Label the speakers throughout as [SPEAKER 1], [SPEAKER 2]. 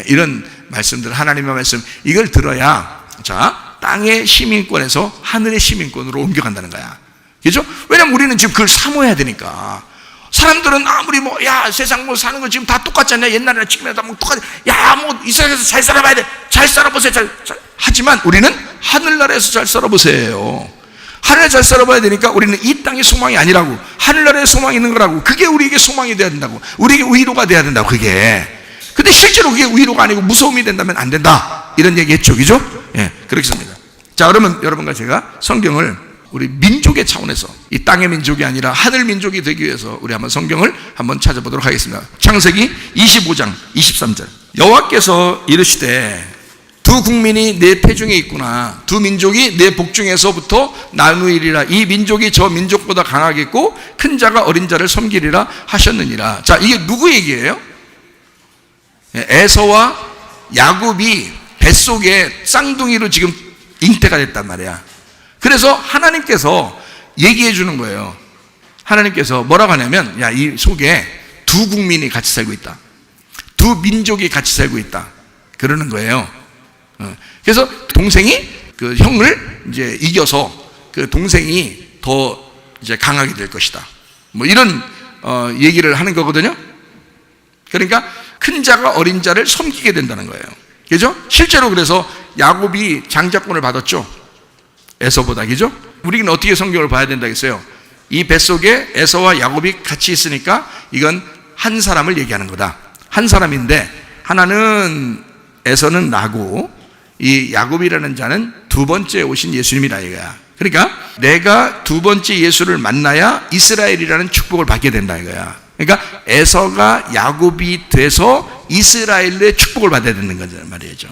[SPEAKER 1] 이런 말씀들, 하나님의 말씀, 이걸 들어야 자, 땅의 시민권에서 하늘의 시민권으로 옮겨간다는 거야. 그죠? 왜냐면 우리는 지금 그걸 사모해야 되니까. 사람들은 아무리 세상 사는 거 지금 다 똑같지 않냐? 옛날이나 지금이나 다 똑같지. 이스라엘에서 잘 살아봐야 돼. 잘 살아보세요. 하지만 우리는 하늘나라에서 잘 살아보세요. 하늘에 잘 살아봐야 되니까 우리는 이 땅의 소망이 아니라고, 하늘나라에 소망이 있는 거라고. 그게 우리에게 소망이 돼야 된다고. 우리에게 위로가 돼야 된다고, 그게. 근데 실제로 그게 위로가 아니고 무서움이 된다면 안 된다, 이런 얘기 했죠. 그죠? 그렇습니다. 자, 그러면 여러분과 제가 성경을 우리 민족의 차원에서, 이 땅의 민족이 아니라 하늘 민족이 되기 위해서 우리 한번 성경을 한번 찾아보도록 하겠습니다. 창세기 25장 23절. 여호와께서 이르시되 두 국민이 내 패중에 있구나. 두 민족이 내 복중에서부터 나누이리라. 이 민족이 저 민족보다 강하겠고 큰 자가 어린 자를 섬기리라 하셨느니라. 자, 이게 누구 얘기예요? 에서와 야곱이 뱃속에 쌍둥이로 지금 잉태가 됐단 말이야. 그래서 하나님께서 얘기해 주는 거예요. 하나님께서 뭐라고 하냐면, 이 속에 두 국민이 같이 살고 있다. 두 민족이 같이 살고 있다. 그러는 거예요. 그래서 동생이 그 형을 이제 이겨서 그 동생이 더 이제 강하게 될 것이다. 뭐 이런 얘기를 하는 거거든요. 그러니까 큰 자가 어린 자를 섬기게 된다는 거예요. 그죠? 실제로 그래서 야곱이 장자권을 받았죠. 에서보다. 그죠? 우리는 어떻게 성경을 봐야 된다겠어요? 이 뱃속에 에서와 야곱이 같이 있으니까 이건 한 사람을 얘기하는 거다. 한 사람인데, 하나는 에서는 나고 이 야곱이라는 자는 두 번째 오신 예수님이라 이거야. 그러니까 내가 두 번째 예수를 만나야 이스라엘이라는 축복을 받게 된다 이거야. 그러니까 에서가 야곱이 돼서 이스라엘의 축복을 받아야 되는 거란 말이죠.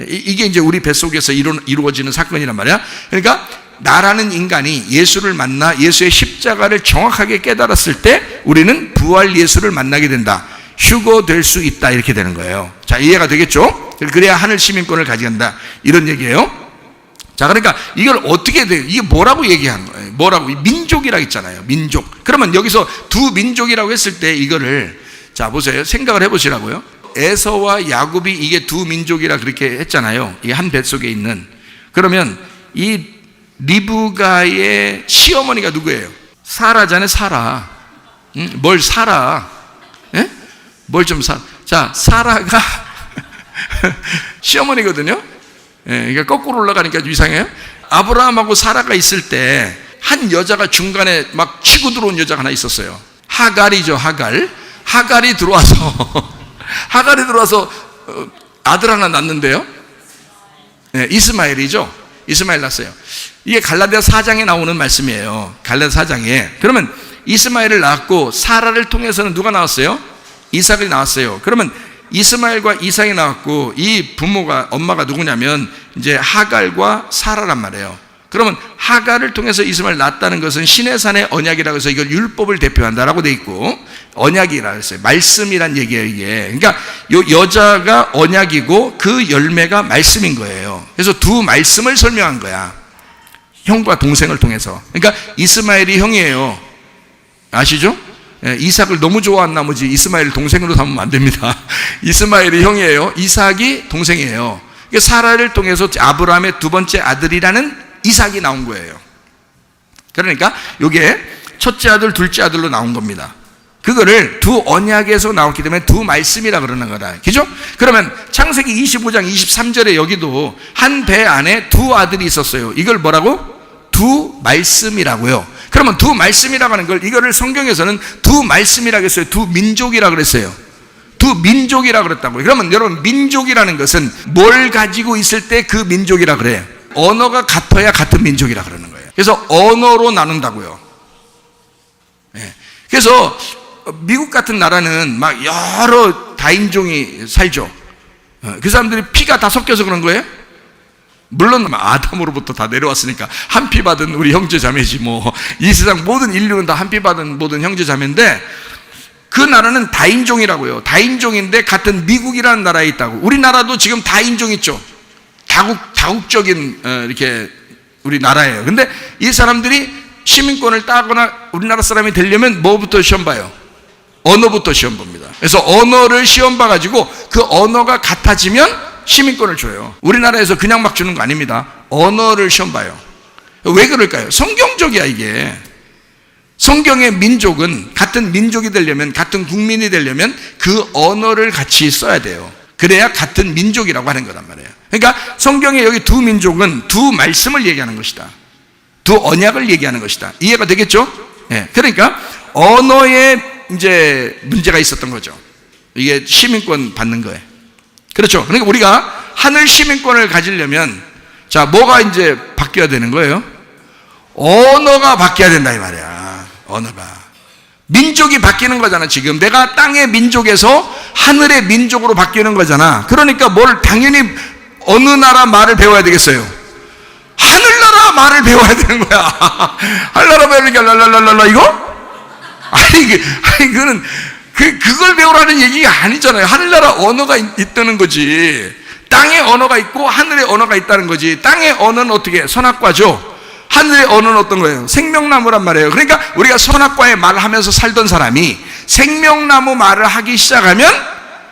[SPEAKER 1] 이게 이제 우리 뱃속에서 이루어지는 사건이란 말이야. 그러니까 나라는 인간이 예수를 만나 예수의 십자가를 정확하게 깨달았을 때 우리는 부활 예수를 만나게 된다. 휴거될 수 있다, 이렇게 되는 거예요. 자, 이해가 되겠죠? 그래야 하늘 시민권을 가져간다, 이런 얘기예요. 자, 그러니까 이걸 어떻게 돼요? 이게 뭐라고 얘기한 거예요? 뭐라고? 민족이라고 했잖아요. 민족. 그러면 여기서 두 민족이라고 했을 때 이거를, 자, 보세요. 생각을 해보시라고요. 에서와 야곱이 이게 두 민족이라 그렇게 했잖아요. 이 한 뱃속에 있는. 그러면 이 리브가의 시어머니가 누구예요? 사라잖아요. 사라. 뭘 사라? 예? 뭘 좀 자, 사라가 시어머니거든요. 그러니까 거꾸로 올라가니까 좀 이상해요. 아브라함하고 사라가 있을 때 한 여자가 중간에 막 치고 들어온 여자가 하나 있었어요. 하갈이죠. 하갈이 들어와서 아들 하나 낳는데요. 이스마엘이죠. 이스마엘 낳았어요. 이게 갈라디아 4장에 나오는 말씀이에요. 갈라디아 4장에. 그러면 이스마엘을 낳았고 사라를 통해서는 누가 나왔어요? 이삭이 나왔어요. 그러면 이스마엘과 이삭이 나왔고 이 부모가, 엄마가 누구냐면 이제 하갈과 사라란 말이에요. 그러면 하갈을 통해서 이스마엘 낳았다는 것은 시내산의 언약이라고 해서 이걸 율법을 대표한다라고 돼 있고, 언약이라고 했어요. 말씀이란 얘기예요, 이게. 그러니까 요 여자가 언약이고 그 열매가 말씀인 거예요. 그래서 두 말씀을 설명한 거야. 형과 동생을 통해서. 그러니까 이스마엘이 형이에요. 아시죠? 이삭을 너무 좋아한 나머지 이스마엘을 동생으로 삼으면 안 됩니다. 이스마엘이 형이에요. 이삭이 동생이에요. 그러니까 사라를 통해서 아브라함의 두 번째 아들이라는 이삭이 나온 거예요. 그러니까 이게 첫째 아들, 둘째 아들로 나온 겁니다. 그거를 두 언약에서 나왔기 때문에 두 말씀이라 그러는 거다. 그죠? 그러면 창세기 25장 23절에 여기도 한 배 안에 두 아들이 있었어요. 이걸 뭐라고? 두 말씀이라고요. 그러면 두 말씀이라고 하는 걸, 이거를 성경에서는 두 말씀이라고 했어요. 두 민족이라고 그랬어요. 두 민족이라고 그랬다고요. 그러면 여러분, 민족이라는 것은 뭘 가지고 있을 때 그 민족이라 그래요? 언어가 같아야 같은 민족이라 그러는 거예요. 그래서 언어로 나눈다고요. 그래서 미국 같은 나라는 막 여러 다인종이 살죠. 그 사람들이 피가 다 섞여서 그런 거예요? 물론 아담으로부터 다 내려왔으니까 한 피 받은 우리 형제 자매지 뭐. 이 세상 모든 인류는 다 한 피 받은 모든 형제 자매인데, 그 나라는 다인종이라고요. 다인종인데 같은 미국이라는 나라에 있다고. 우리나라도 지금 다인종 있죠. 다국적인 이렇게 우리 나라예요. 근데 이 사람들이 시민권을 따거나 우리나라 사람이 되려면 뭐부터 시험 봐요? 언어부터 시험 봅니다. 그래서 언어를 시험 봐가지고 그 언어가 같아지면 시민권을 줘요. 우리나라에서 그냥 막 주는 거 아닙니다. 언어를 시험 봐요. 왜 그럴까요? 성경적이야 이게. 성경의 민족은 같은 민족이 되려면, 같은 국민이 되려면 그 언어를 같이 써야 돼요. 그래야 같은 민족이라고 하는 거란 말이에요. 그러니까 성경에 여기 두 민족은 두 말씀을 얘기하는 것이다. 두 언약을 얘기하는 것이다. 이해가 되겠죠? 네. 그러니까 언어에 이제 문제가 있었던 거죠. 이게 시민권 받는 거예요. 그렇죠. 그러니까 우리가 하늘 시민권을 가지려면 자, 뭐가 이제 바뀌어야 되는 거예요? 언어가 바뀌어야 된다 이 말이야. 언어가. 민족이 바뀌는 거잖아. 지금 내가 땅의 민족에서 하늘의 민족으로 바뀌는 거잖아. 그러니까 뭘 당연히 어느 나라 말을 배워야 되겠어요? 하늘나라 말을 배워야 되는 거야. 하늘나라 배우니까 랄랄랄랄라 이거? 아니 그거는 그걸 배우라는 얘기가 아니잖아요. 하늘나라 언어가 있다는 거지. 땅의 언어가 있고 하늘의 언어가 있다는 거지. 땅의 언어는 어떻게? 선악과죠. 하늘의 언어는 어떤 거예요? 생명나무란 말이에요. 그러니까 우리가 선악과의 말을 하면서 살던 사람이 생명나무 말을 하기 시작하면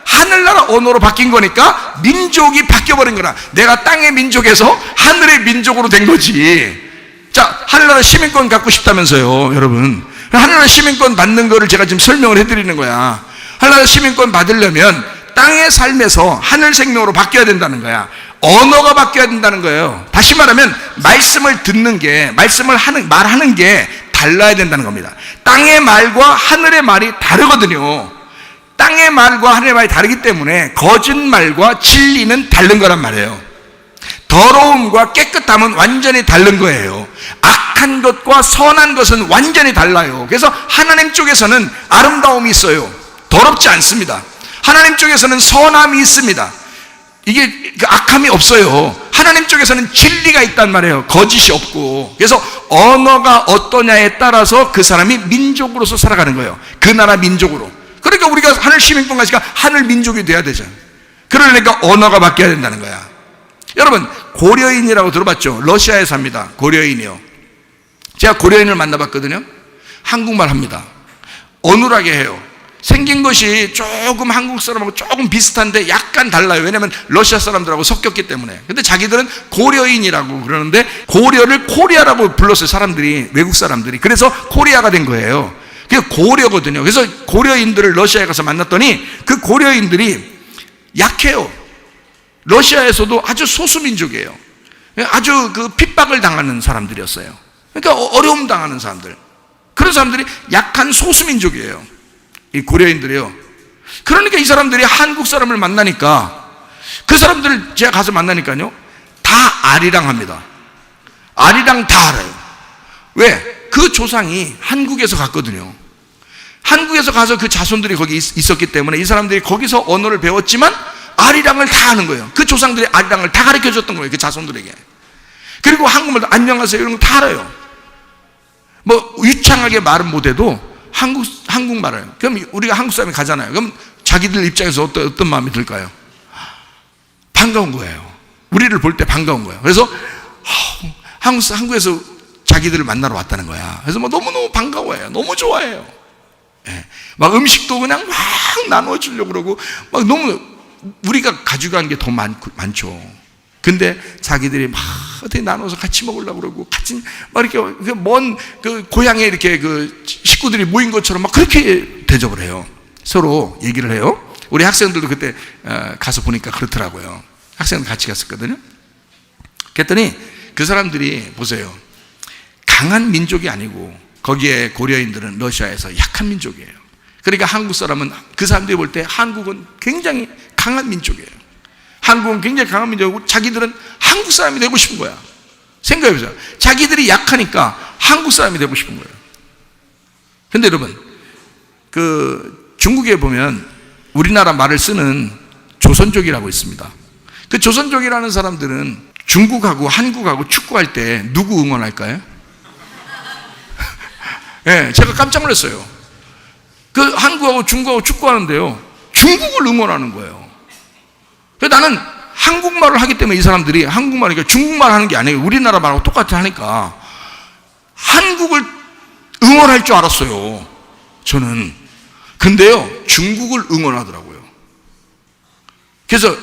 [SPEAKER 1] 하늘나라 언어로 바뀐 거니까 민족이 바뀌어버린 거라. 내가 땅의 민족에서 하늘의 민족으로 된 거지. 자, 하늘나라 시민권 갖고 싶다면서요, 여러분. 하늘나라 시민권 받는 거를 제가 지금 설명을 해드리는 거야. 하늘나라 시민권 받으려면 땅의 삶에서 하늘 생명으로 바뀌어야 된다는 거야. 언어가 바뀌어야 된다는 거예요. 다시 말하면 말씀을 듣는 게, 말하는 게 달라야 된다는 겁니다. 땅의 말과 하늘의 말이 다르거든요. 땅의 말과 하늘의 말이 다르기 때문에 거짓말과 진리는 다른 거란 말이에요. 더러움과 깨끗함은 완전히 다른 거예요. 악한 것과 선한 것은 완전히 달라요. 그래서 하나님 쪽에서는 아름다움이 있어요. 더럽지 않습니다. 하나님 쪽에서는 선함이 있습니다. 이게 악함이 없어요. 하나님 쪽에서는 진리가 있단 말이에요. 거짓이 없고. 그래서 언어가 어떠냐에 따라서 그 사람이 민족으로서 살아가는 거예요. 그 나라 민족으로. 그러니까 우리가 하늘 시민권 가지고 하늘 민족이 돼야 되잖아요. 그러니까 언어가 바뀌어야 된다는 거야. 여러분, 고려인이라고 들어봤죠? 러시아에 삽니다. 고려인이요. 제가 고려인을 만나봤거든요. 한국말 합니다. 어눌하게 해요. 생긴 것이 조금 한국 사람하고 조금 비슷한데 약간 달라요. 왜냐하면 러시아 사람들하고 섞였기 때문에. 근데 자기들은 고려인이라고 그러는데 고려를 코리아라고 불렀어요. 사람들이, 외국 사람들이. 그래서 코리아가 된 거예요. 그게 고려거든요. 그래서 고려인들을 러시아에 가서 만났더니 그 고려인들이 약해요. 러시아에서도 아주 소수민족이에요. 아주 그 핍박을 당하는 사람들이었어요. 그러니까 어려움 당하는 사람들. 그런 사람들이 약한 소수민족이에요. 이 고려인들이요. 그러니까 이 사람들이 한국 사람을 만나니까 그 사람들을 제가 가서 만나니까요. 다 아리랑합니다. 아리랑 다 알아요. 왜? 그 조상이 한국에서 갔거든요. 한국에서 가서 그 자손들이 거기 있었기 때문에 이 사람들이 거기서 언어를 배웠지만 아리랑을 다 아는 거예요. 그 조상들이 아리랑을 다 가르쳐 줬던 거예요. 그 자손들에게. 그리고 한국말도 안녕하세요 이런 거 다 알아요. 뭐 유창하게 말은 못해도 한국말을. 그럼 우리가 한국 사람이 가잖아요. 그럼 자기들 입장에서 어떤 마음이 들까요? 반가운 거예요. 우리를 볼 때 반가운 거예요. 그래서 한국에서 자기들을 만나러 왔다는 거야. 그래서 뭐 너무너무 반가워해요. 너무 좋아해요. 예. 막 음식도 그냥 막 나눠주려고 그러고 막 너무 우리가 가져간 게 더 많죠. 근데 자기들이 막 어떻게 나눠서 같이 먹으려고 그러고 같이 막 이렇게 먼 그 고향에 이렇게 그 식구들이 모인 것처럼 막 그렇게 대접을 해요. 서로 얘기를 해요. 우리 학생들도 그때 가서 보니까 그렇더라고요. 학생들 같이 갔었거든요. 그랬더니 그 사람들이 보세요. 강한 민족이 아니고 거기에 고려인들은 러시아에서 약한 민족이에요. 그러니까 한국 사람은 그 사람들이 볼 때 한국은 굉장히 강한 민족이에요. 한국은 굉장히 강한 민족이고 자기들은 한국 사람이 되고 싶은 거야. 생각해보세요. 자기들이 약하니까 한국 사람이 되고 싶은 거예요. 근데 여러분, 그 중국에 보면 우리나라 말을 쓰는 조선족이라고 있습니다. 그 조선족이라는 사람들은 중국하고 한국하고 축구할 때 누구 응원할까요? 네, 제가 깜짝 놀랐어요. 그 한국하고 중국하고 축구하는데요, 중국을 응원하는 거예요. 그래서 나는 한국말을 하기 때문에 이 사람들이 한국말이니까 중국말 하는 게 아니에요. 우리나라 말하고 똑같이 하니까 한국을 응원할 줄 알았어요. 저는. 근데요, 중국을 응원하더라고요. 그래서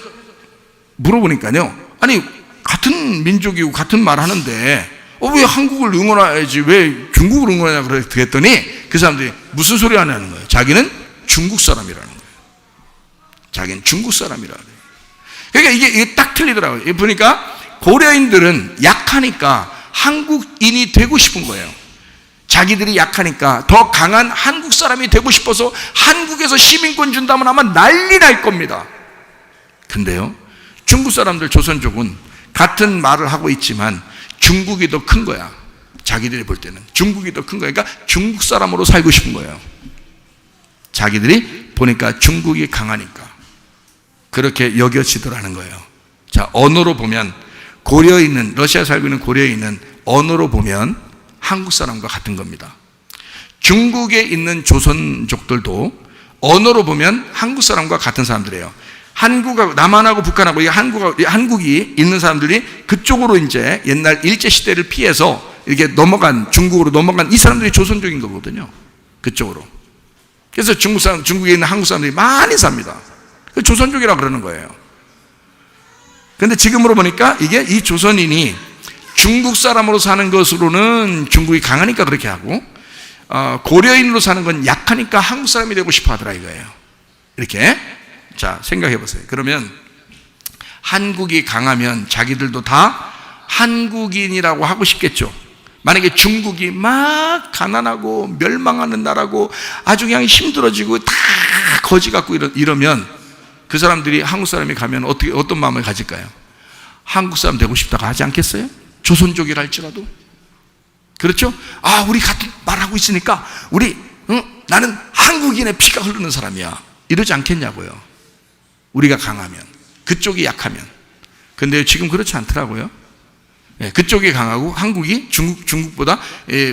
[SPEAKER 1] 물어보니까요, 아니 같은 민족이고 같은 말 하는데 왜 한국을 응원해야지 왜 중국을 응원하냐 그랬더니 그 사람들이 무슨 소리 하냐는 거예요. 자기는 중국 사람이라는 거예요. 자기는 중국 사람이라는 거예요. 그러니까 이게 딱 틀리더라고요. 보니까 고려인들은 약하니까 한국인이 되고 싶은 거예요. 자기들이 약하니까 더 강한 한국 사람이 되고 싶어서 한국에서 시민권 준다면 아마 난리 날 겁니다. 근데요, 중국 사람들 조선족은 같은 말을 하고 있지만 중국이 더 큰 거야. 자기들이 볼 때는 중국이 더 큰 거야. 그러니까 중국 사람으로 살고 싶은 거예요. 자기들이 보니까 중국이 강하니까 그렇게 여겨지더라는 거예요. 자, 언어로 보면 고려인은, 러시아에 살고 있는 고려인은 언어로 보면 한국 사람과 같은 겁니다. 중국에 있는 조선족들도 언어로 보면 한국 사람과 같은 사람들이에요. 한국하고 남한하고 북한하고 한국이 있는 사람들이 그쪽으로 이제 옛날 일제시대를 피해서 이렇게 넘어간, 중국으로 넘어간 이 사람들이 조선족인 거거든요. 그쪽으로. 그래서 중국에 있는 한국 사람들이 많이 삽니다. 조선족이라고 그러는 거예요. 근데 지금으로 보니까 이게 이 조선인이 중국 사람으로 사는 것으로는 중국이 강하니까 그렇게 하고, 고려인으로 사는 건 약하니까 한국 사람이 되고 싶어 하더라 이거예요. 이렇게. 자, 생각해 보세요. 그러면 한국이 강하면 자기들도 다 한국인이라고 하고 싶겠죠. 만약에 중국이 막 가난하고 멸망하는 나라고 아주 그냥 힘들어지고 다 거지 같고 이러면 그 사람들이 한국 사람이 가면 어떤 마음을 가질까요? 한국 사람 되고 싶다고 하지 않겠어요? 조선족이라 할지라도. 그렇죠? 우리 같은 말하고 있으니까 나는 한국인의 피가 흐르는 사람이야, 이러지 않겠냐고요. 우리가 강하면, 그쪽이 약하면. 근데 지금 그렇지 않더라고요. 그쪽이 강하고 한국이 중국보다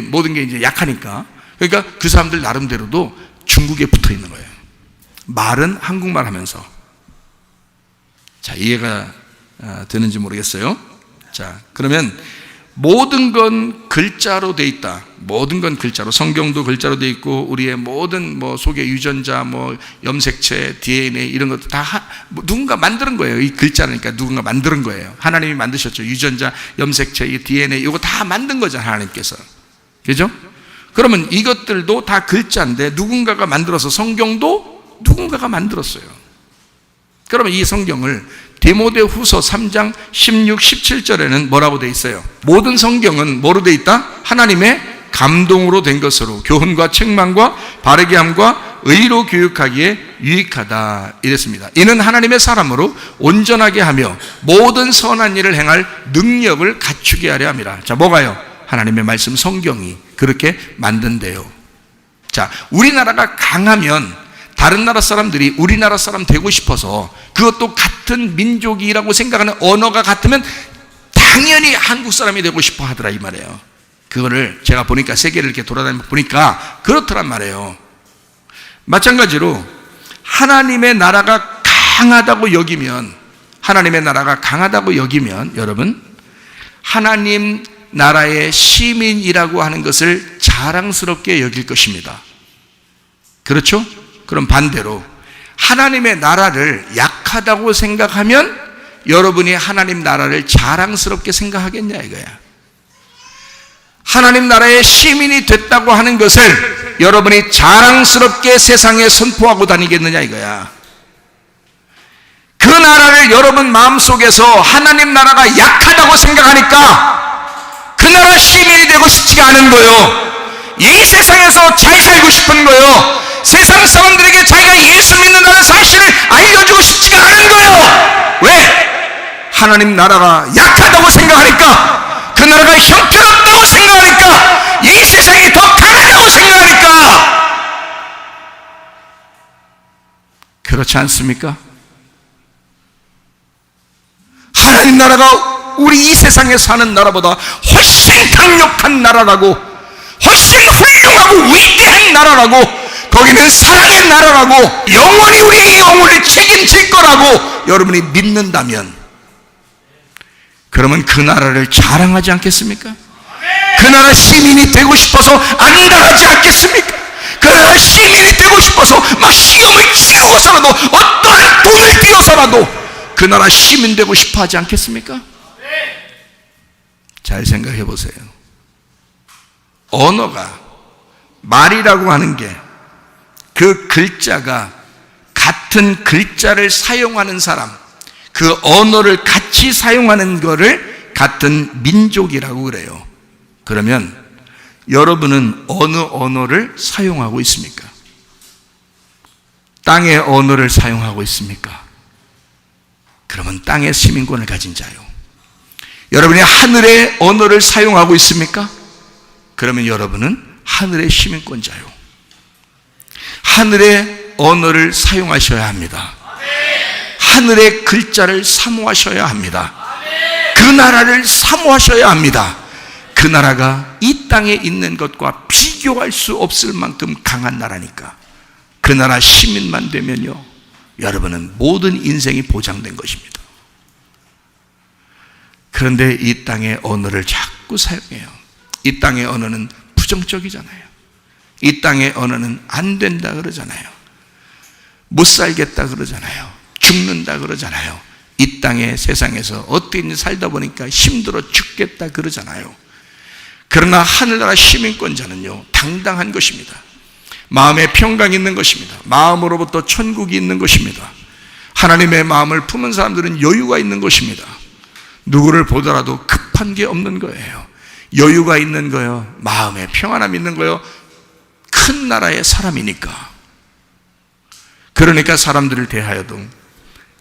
[SPEAKER 1] 모든 게 이제 약하니까. 그러니까 그 사람들 나름대로도 중국에 붙어 있는 거예요. 말은 한국말 하면서. 자, 이해가 되는지 모르겠어요. 자, 그러면 모든 건 글자로 돼 있다. 모든 건 글자로, 성경도 글자로 돼 있고 우리의 모든 속에 유전자, 염색체, DNA 이런 것도 다 누군가 만드는 거예요. 이 글자니까 누군가 만드는 거예요. 하나님이 만드셨죠. 유전자, 염색체, 이 DNA 이거 다 만든 거죠, 하나님께서. 그죠? 그러면 이것들도 다 글자인데 누군가가 만들어서, 성경도 누군가가 만들었어요. 그러면 이 성경을 디모데후서 3장 16, 17절에는 뭐라고 돼 있어요? 모든 성경은 뭐로 돼 있다? 하나님의 감동으로 된 것으로 교훈과 책망과 바르게 함과 의로 교육하기에 유익하다 이랬습니다. 이는 하나님의 사람으로 온전하게 하며 모든 선한 일을 행할 능력을 갖추게 하려 함이라. 자, 뭐가요? 하나님의 말씀 성경이 그렇게 만든대요. 자, 우리나라가 강하면 다른 나라 사람들이 우리나라 사람 되고 싶어서, 그것도 같은 민족이라고 생각하는 언어가 같으면 당연히 한국 사람이 되고 싶어 하더라 이 말이에요. 그거를 제가 보니까 세계를 이렇게 돌아다니며 보니까 그렇더란 말이에요. 마찬가지로 하나님의 나라가 강하다고 여기면, 여러분, 하나님 나라의 시민이라고 하는 것을 자랑스럽게 여길 것입니다. 그렇죠? 그럼 반대로 하나님의 나라를 약하다고 생각하면 여러분이 하나님 나라를 자랑스럽게 생각하겠냐 이거야. 하나님 나라의 시민이 됐다고 하는 것을 여러분이 자랑스럽게 세상에 선포하고 다니겠느냐 이거야. 그 나라를 여러분 마음속에서 하나님 나라가 약하다고 생각하니까 그 나라 시민이 되고 싶지가 않은 거요. 이 세상에서 잘 살고 싶은 거요. 세상 사람들에게 자기가 예수 믿는다는 사실을 알려주고 싶지가 않은 거예요. 왜? 하나님 나라가 약하다고 생각하니까, 그 나라가 형편없다고 생각하니까, 이 세상이 더 강하다고 생각하니까. 그렇지 않습니까? 하나님 나라가 우리 이 세상에 사는 나라보다 훨씬 강력한 나라라고, 훨씬 훌륭하고 위대한 나라라고, 거기는 사랑의 나라라고, 영원히 우리의 영혼을 책임질 거라고 여러분이 믿는다면, 그러면 그 나라를 자랑하지 않겠습니까? 그 나라 시민이 되고 싶어서 안달하지 않겠습니까? 그러나 시민이 되고 싶어서 막 시험을 치르고서라도 어떠한 돈을 들여서라도 그 나라 시민 되고 싶어 하지 않겠습니까? 잘 생각해 보세요. 언어가, 말이라고 하는 게 그 글자가 같은 글자를 사용하는 사람, 그 언어를 같이 사용하는 거를 같은 민족이라고 그래요. 그러면 여러분은 어느 언어를 사용하고 있습니까? 땅의 언어를 사용하고 있습니까? 그러면 땅의 시민권을 가진 자요. 여러분이 하늘의 언어를 사용하고 있습니까? 그러면 여러분은 하늘의 시민권자요. 하늘의 언어를 사용하셔야 합니다. 하늘의 글자를 사모하셔야 합니다. 그 나라를 사모하셔야 합니다. 그 나라가 이 땅에 있는 것과 비교할 수 없을 만큼 강한 나라니까. 그 나라 시민만 되면요, 여러분은 모든 인생이 보장된 것입니다. 그런데 이 땅의 언어를 자꾸 사용해요. 이 땅의 언어는 부정적이잖아요. 이 땅의 언어는 안 된다 그러잖아요. 못 살겠다 그러잖아요. 죽는다 그러잖아요. 이 땅의 세상에서 어떻게 살다 보니까 힘들어 죽겠다 그러잖아요. 그러나 하늘나라 시민권자는요, 당당한 것입니다. 마음에 평강이 있는 것입니다. 마음으로부터 천국이 있는 것입니다. 하나님의 마음을 품은 사람들은 여유가 있는 것입니다. 누구를 보더라도 급한 게 없는 거예요. 여유가 있는 거예요. 마음에 평안함이 있는 거예요. 큰 나라의 사람이니까. 그러니까 사람들을 대하여도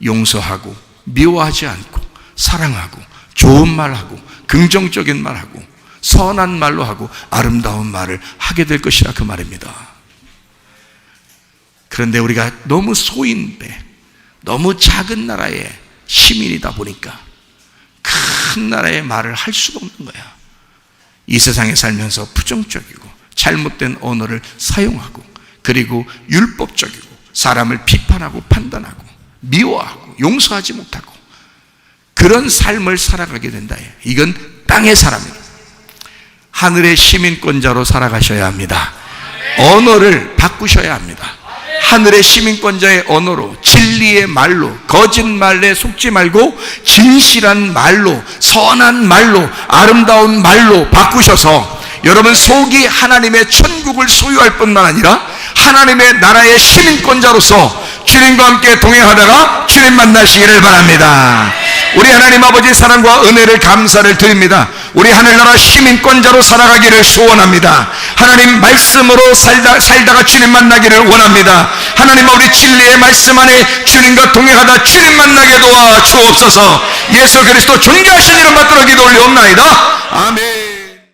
[SPEAKER 1] 용서하고 미워하지 않고 사랑하고 좋은 말하고 긍정적인 말하고 선한 말로 하고 아름다운 말을 하게 될 것이라 그 말입니다. 그런데 우리가 너무 소인배, 너무 작은 나라의 시민이다 보니까 큰 나라의 말을 할 수가 없는 거야. 이 세상에 살면서 부정적이고 잘못된 언어를 사용하고, 그리고 율법적이고 사람을 비판하고 판단하고 미워하고 용서하지 못하고 그런 삶을 살아가게 된다. 이건 땅의 사람입니다. 하늘의 시민권자로 살아가셔야 합니다. 언어를 바꾸셔야 합니다. 하늘의 시민권자의 언어로, 진리의 말로, 거짓말에 속지 말고 진실한 말로, 선한 말로, 아름다운 말로 바꾸셔서 여러분 속이 하나님의 천국을 소유할 뿐만 아니라 하나님의 나라의 시민권자로서 주님과 함께 동행하다가 주님 만나시기를 바랍니다. 우리 하나님 아버지 사랑과 은혜를 감사를 드립니다. 우리 하늘나라 시민권자로 살아가기를 소원합니다. 하나님 말씀으로 살다가 주님 만나기를 원합니다. 하나님, 우리 진리의 말씀 안에 주님과 동행하다 주님 만나게 도와 주옵소서. 예수 그리스도 존귀하신 이름 받들어 기도 올리옵나이다.